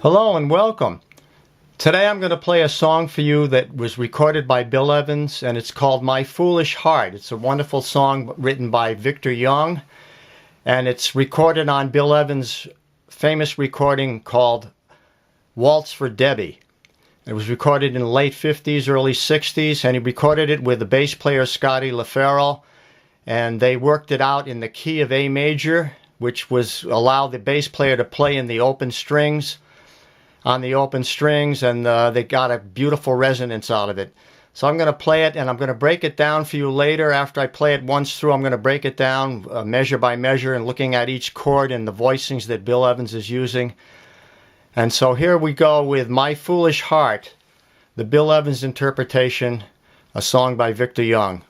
Hello and welcome. Today I'm going to play a song for you that was recorded by Bill Evans, and it's called My Foolish Heart. It's a wonderful song written by Victor Young, and it's recorded on Bill Evans' famous recording called Waltz for Debbie. It was recorded in the late 50s, early 60s, and he recorded it with the bass player Scotty LaFaro, and they worked it out in the key of A major, which was allowed the bass player to play in the open strings, and they got a beautiful resonance out of it. So I'm going to play it, and I'm going to break it down for you later. After I play it once through, I'm going to break it down measure by measure and looking at each chord and the voicings that Bill Evans is using. And so here we go with My Foolish Heart, the Bill Evans interpretation, a song by Victor Young.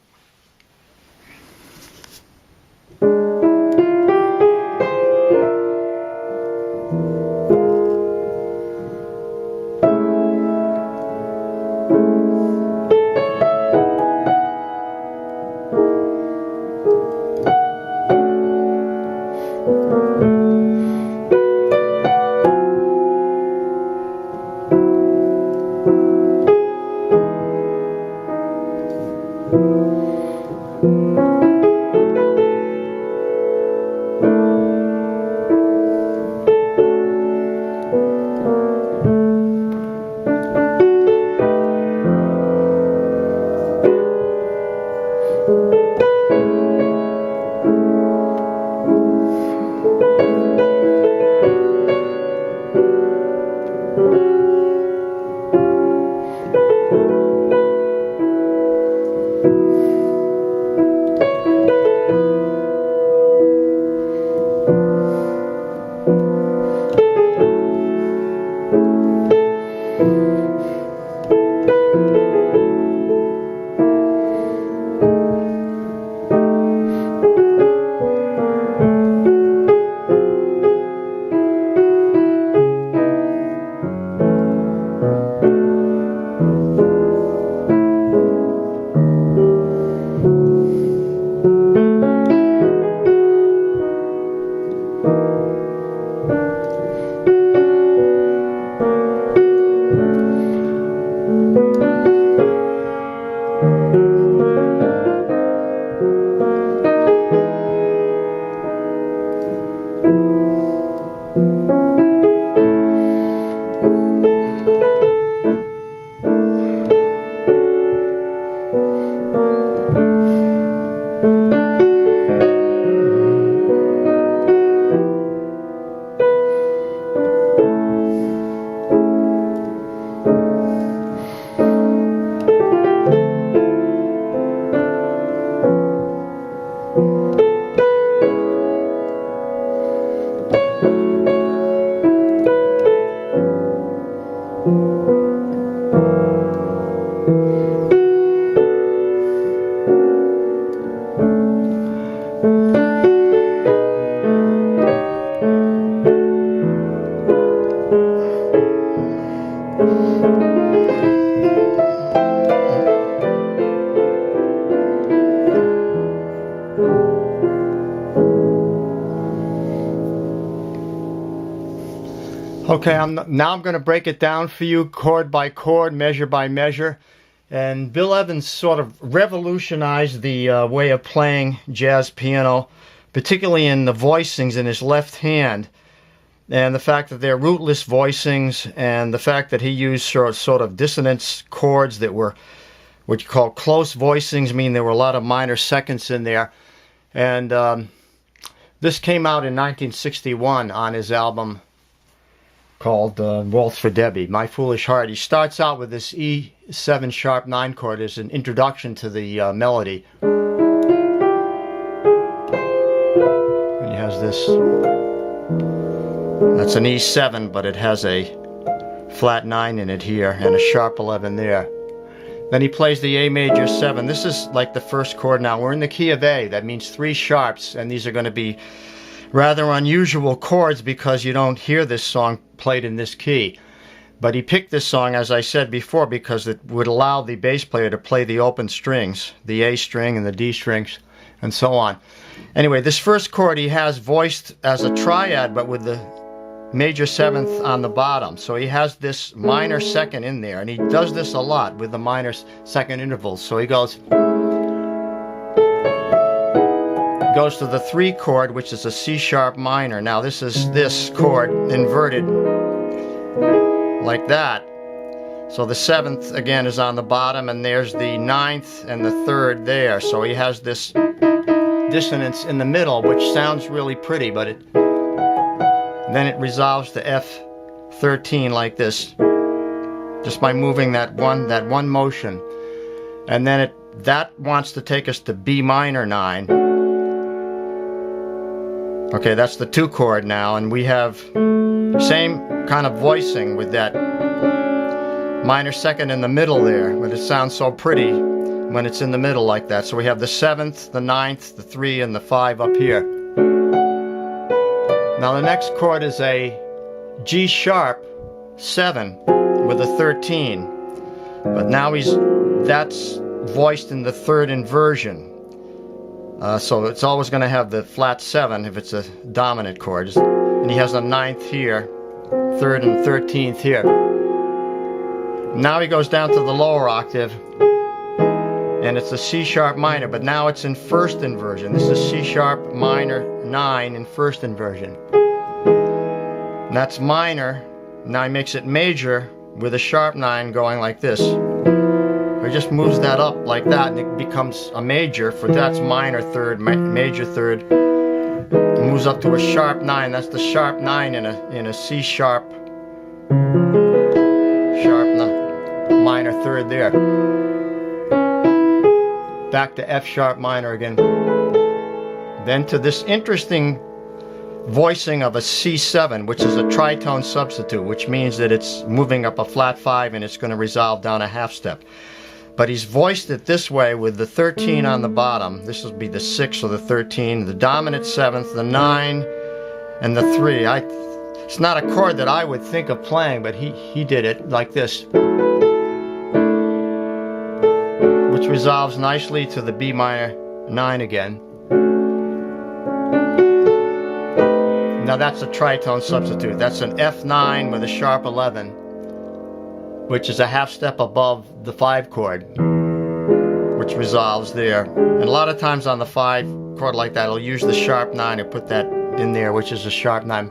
Okay, now I'm going to break it down for you chord by chord, measure by measure. And Bill Evans sort of revolutionized the way of playing jazz piano, particularly in the voicings in his left hand. And the fact that they're rootless voicings, and the fact that he used sort of dissonance chords that were what you call close voicings, meaning there were a lot of minor seconds in there. And this came out in 1961 on his album called Waltz for Debbie, My Foolish Heart. He starts out with this E7 sharp 9 chord as an introduction to the melody. And he has this, that's an E7, but it has a flat 9 in it here and a sharp 11 there. Then he plays the A major 7. This is like the first chord now. We're in the key of A. That means 3 sharps, and these are going to be rather unusual chords because you don't hear this song played in this key. But he picked this song, as I said before, because it would allow the bass player to play the open strings, the A string and the D strings, and so on. Anyway, this first chord he has voiced as a triad, but with the major seventh on the bottom. So he has this minor second in there, and he does this a lot with the minor second intervals. So he goes to the 3 chord, which is a C sharp minor. Now this is this chord inverted like that. So the 7th again is on the bottom, and there's the 9th and the 3rd there. So he has this dissonance in the middle, which sounds really pretty, but then it resolves to F13 like this, just by moving that one motion. And then that wants to take us to B minor 9. Okay, that's the 2 chord now, and we have same kind of voicing with that minor second in the middle there, but it sounds so pretty when it's in the middle like that. So we have the 7th, the 9th, the 3, and the 5 up here. Now the next chord is a G sharp 7 with a 13, but now that's voiced in the 3rd inversion. So it's always going to have the flat 7 if it's a dominant chord, and he has a 9th here, 3rd and 13th here. Now he goes down to the lower octave, and it's a C sharp minor, but now it's in 1st inversion. This is C sharp minor 9 in 1st inversion. And that's minor. Now he makes it major with a sharp 9 going like this. He just moves that up like that, and it becomes a major. For that's minor 3rd, major 3rd. It moves up to a sharp 9. That's the sharp 9 in a C sharp minor 3rd there. Back to F sharp minor again. Then to this interesting voicing of a C7, which is a tritone substitute, which means that it's moving up a flat 5 and it's going to resolve down a half step. But he's voiced it this way with the 13 on the bottom. This will be the 6 or the 13, the dominant 7th, the 9, and the 3. It's not a chord that I would think of playing, but he did it like this, which resolves nicely to the B minor 9 again. Now that's a tritone substitute. That's an F9 with a sharp 11, which is a half step above the 5 chord, which resolves there. And a lot of times on the 5 chord like that, I'll use the sharp 9 and put that in there, which is a sharp 9.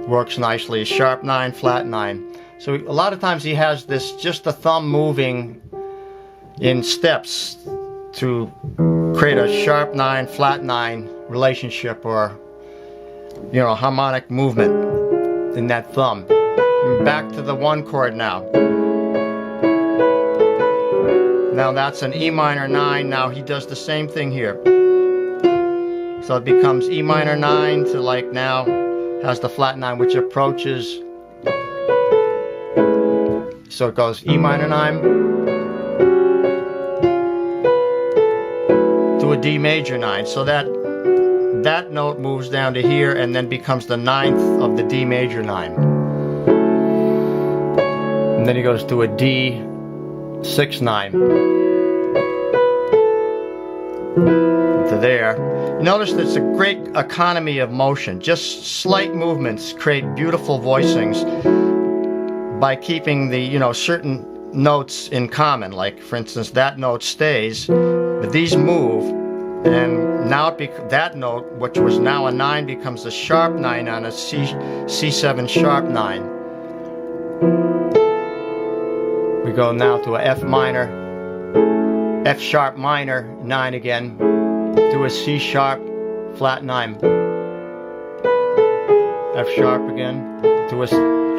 Works nicely. Sharp 9, flat 9. So a lot of times he has this, just the thumb moving in steps to create a sharp 9, flat 9 relationship, or harmonic movement in that thumb. Back to the 1 chord now. Now that's an E minor 9. Now he does the same thing here. So it becomes E minor 9 to now has the flat 9, which approaches. So it goes E minor 9 to a D major 9. So that note moves down to here and then becomes the 9th of the D major 9. And then he goes to a D 6 9 to there. Notice that it's a great economy of motion. Just slight movements create beautiful voicings by keeping the certain notes in common. Like for instance, that note stays, but these move. And now that note, which was now a 9, becomes a sharp 9 on a C7 sharp 9. We go now to a F minor, F sharp minor 9 again, to a C sharp flat 9. F sharp again, to a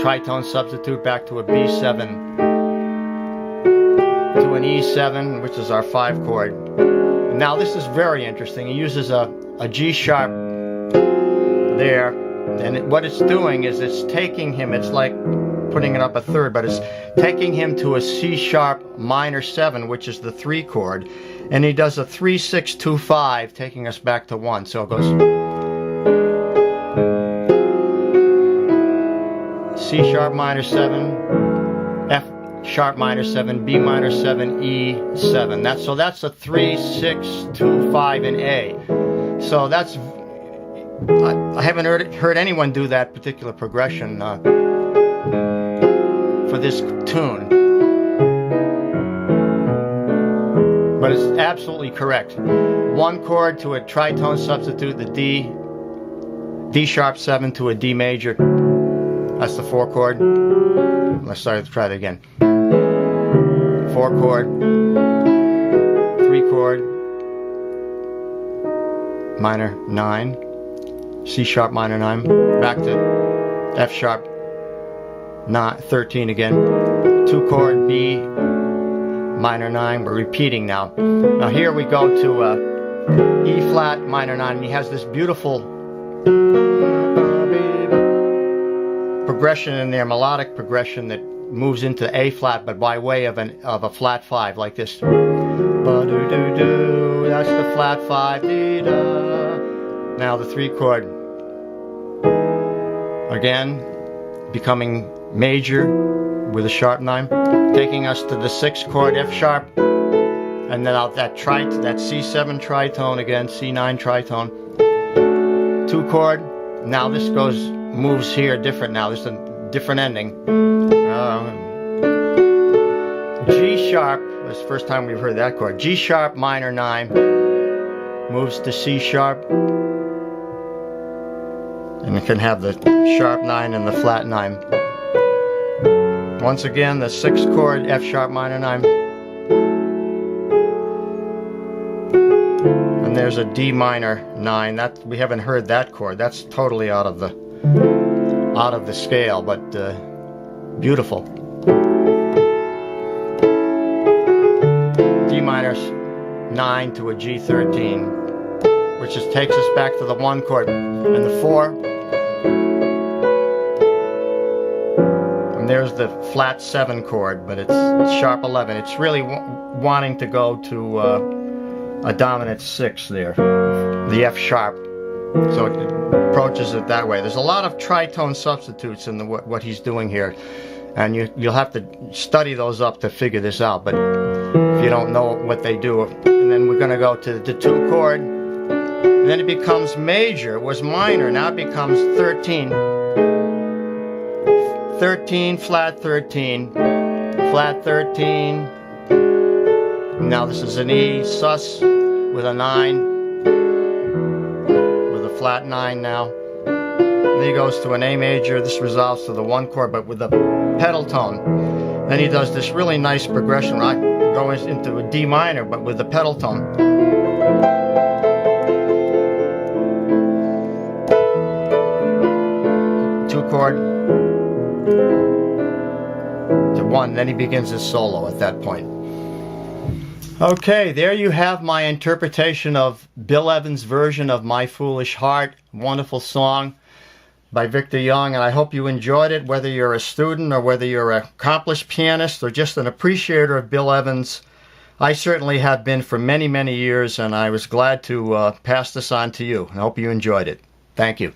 tritone substitute, back to a B7, to an E7, which is our 5 chord. Now this is very interesting. He uses a G sharp there, and what it's doing is it's taking him, it's like putting it up a 3rd, but it's taking him to a C sharp minor 7, which is the 3 chord, and he does a 3 6 2 5, taking us back to 1. So it goes C sharp minor 7, F sharp minor 7, B minor 7, E 7. That's a 3, 6, 2, 5 in A. So that's, I haven't heard anyone do that particular progression for this tune, but it's absolutely correct. One chord to a tritone substitute, the D sharp 7 to a D major. That's the 4 chord. Let's try that again. 4 chord, 3 chord, minor 9, C sharp minor 9, back to F sharp 13 again, 2 chord B minor 9. We're repeating now. Now here we go to E flat minor 9, and he has this beautiful progression in there, melodic progression that moves into A flat, but by way of a flat 5, like this. Ba-do-do-do, that's the flat 5. Dee-da. Now the 3 chord, again becoming major with a sharp 9, taking us to the 6 chord, F sharp, and then out that C7 tritone again, C9 tritone, 2 chord. Now this moves here different. Now there's a different ending. G sharp, that's the first time we've heard that chord. G sharp minor 9 moves to C sharp, and it can have the sharp 9 and the flat 9. Once again, the 6th chord, F sharp minor 9, and there's a D minor 9. That we haven't heard that chord. That's totally out of the scale, but beautiful. D minor 9 to a G13, which just takes us back to the 1 chord, and the 4. And there's the flat 7 chord, but it's sharp 11. It's really wanting to go to a dominant 6 there, the F sharp. So it approaches it that way. There's a lot of tritone substitutes in what he's doing here, and you'll have to study those up to figure this out. But if you don't know what they do, and then we're going to go to the 2 chord, and then it becomes major. It was minor. Now it becomes 13. 13, flat 13, flat 13. Now this is an E sus with a 9. Flat 9 now. Then he goes to an A major. This resolves to the 1 chord, but with a pedal tone. Then he does this really nice progression, right? Going into a D minor, but with the pedal tone. 2 chord to 1. Then he begins his solo at that point. Okay, there you have my interpretation of Bill Evans' version of My Foolish Heart. Wonderful song by Victor Young, and I hope you enjoyed it, whether you're a student or whether you're an accomplished pianist or just an appreciator of Bill Evans. I certainly have been for many, many years, and I was glad to pass this on to you. I hope you enjoyed it. Thank you.